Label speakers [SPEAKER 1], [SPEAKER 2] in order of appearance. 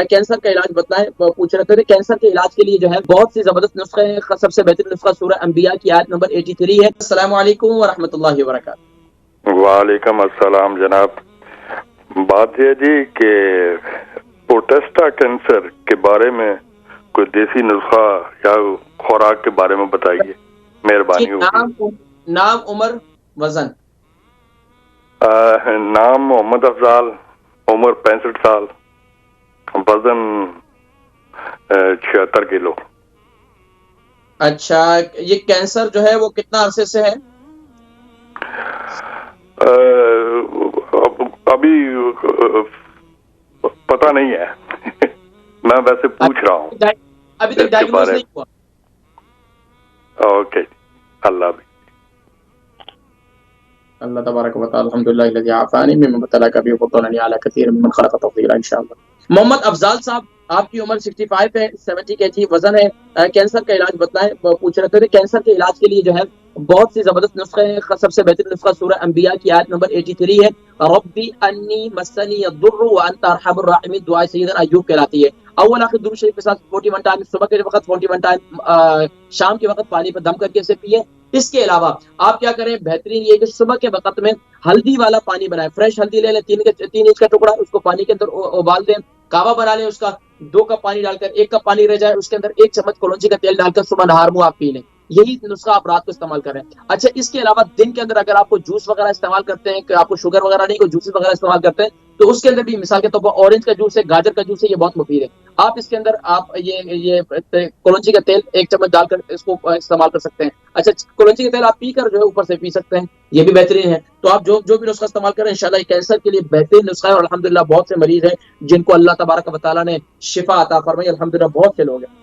[SPEAKER 1] Cancer کا علاج بتلائیں، پوچھ رہے تھے کینسر کے علاج کے لیے جو ہے بہت سی زبردست نسخے ہیں، سب سے بہترین نسخہ سورہ انبیاء کی آیت نمبر 83 ہے۔ السلام علیکم ورحمۃ اللہ وبرکاتہ۔
[SPEAKER 2] وعلیکم السلام جناب۔ بات یہ جی کہ پروسٹیٹ کینسر کے بارے میں کوئی دیسی نسخہ یا خوراک کے بارے میں بتائیے، مہربانی ہوگی۔
[SPEAKER 1] نام، عمر، وزن؟
[SPEAKER 2] نام محمد افضال، عمر 65 سال، وزن 76 کلو۔
[SPEAKER 1] اچھا، یہ کینسر جو ہے وہ کتنا عرصے سے ہے؟
[SPEAKER 2] ابھی پتہ نہیں ہے، میں ویسے پوچھ رہا ہوں،
[SPEAKER 1] ابھی تک ڈائگنوز نہیں ہوا؟
[SPEAKER 2] اوکے، اللہ حافظ۔
[SPEAKER 1] اللہ تبارک و تعالی الحمدللہ الذی عافانی مما ابتلاک به وفضلنی علی کثیر ممن خلق تفضیلا انشاءاللہ۔ محمد افضال صاحب، آپ کی عمر 65 ہے، 70 kg وزن ہے، کینسر کا علاج بتلائیں، پوچھ رہے تھے کینسر کے علاج کے لیے جو ہے بہت سی زبردست نسخے ہیں، سب سے بہترین نسخہ سورہ انبیاء کی آیت نمبر 83 ہے۔ ربی انی مسنی الضر وانت ارحم الراحمین، دعائے سیدنا ایوب کہلاتی ہے۔ اول آخر درود شریف کے ساتھ 41 ٹائم صبح کے وقت، 41 ٹائم شام کے وقت پانی پر دم کر کے اسے پیے۔ اس کے علاوہ آپ کیا کریں، بہترین یہ کہ صبح کے وقت میں ہلدی والا پانی بنائیں، فریش ہلدی لے لیں، 3 انچ کا ٹکڑا، اس کو پانی کے اندر ابال دیں، کعوہ بنا لیں، اس کا 2 کپ پانی ڈال کر 1 کپ پانی رہ جائے، اس کے اندر 1 چمچ کلونجی کا تیل ڈال کر صبح نہار منہ آپ پی لیں۔ یہی نسخہ آپ رات کو استعمال کریں۔ اچھا، اس کے علاوہ دن کے اندر اگر آپ کو جوس وغیرہ استعمال کرتے ہیں، کہ آپ کو شوگر وغیرہ نہیں، کوئی جوسز وغیرہ استعمال کرتے ہیں، تو اس کے اندر بھی مثال کے طور پر اورنج کا جوس ہے، گاجر کا جوس ہے، یہ بہت مفید ہے۔ آپ اس کے اندر آپ یہ کلونجی کا تیل 1 چمچ ڈال کر اس کو استعمال کر سکتے ہیں۔ اچھا، کلونجی کا تیل آپ پی کر جو ہے اوپر سے پی سکتے ہیں، یہ بھی بہترین ہے۔ تو آپ جو بھی نسخہ استعمال کریں انشاءاللہ یہ کینسر کے لیے بہترین نسخہ ہے، اور الحمدللہ بہت سے مریض ہیں جن کو اللہ تبارک و تعالیٰ نے شفا عطا فرمائی، الحمدللہ بہت سے لوگ ہیں۔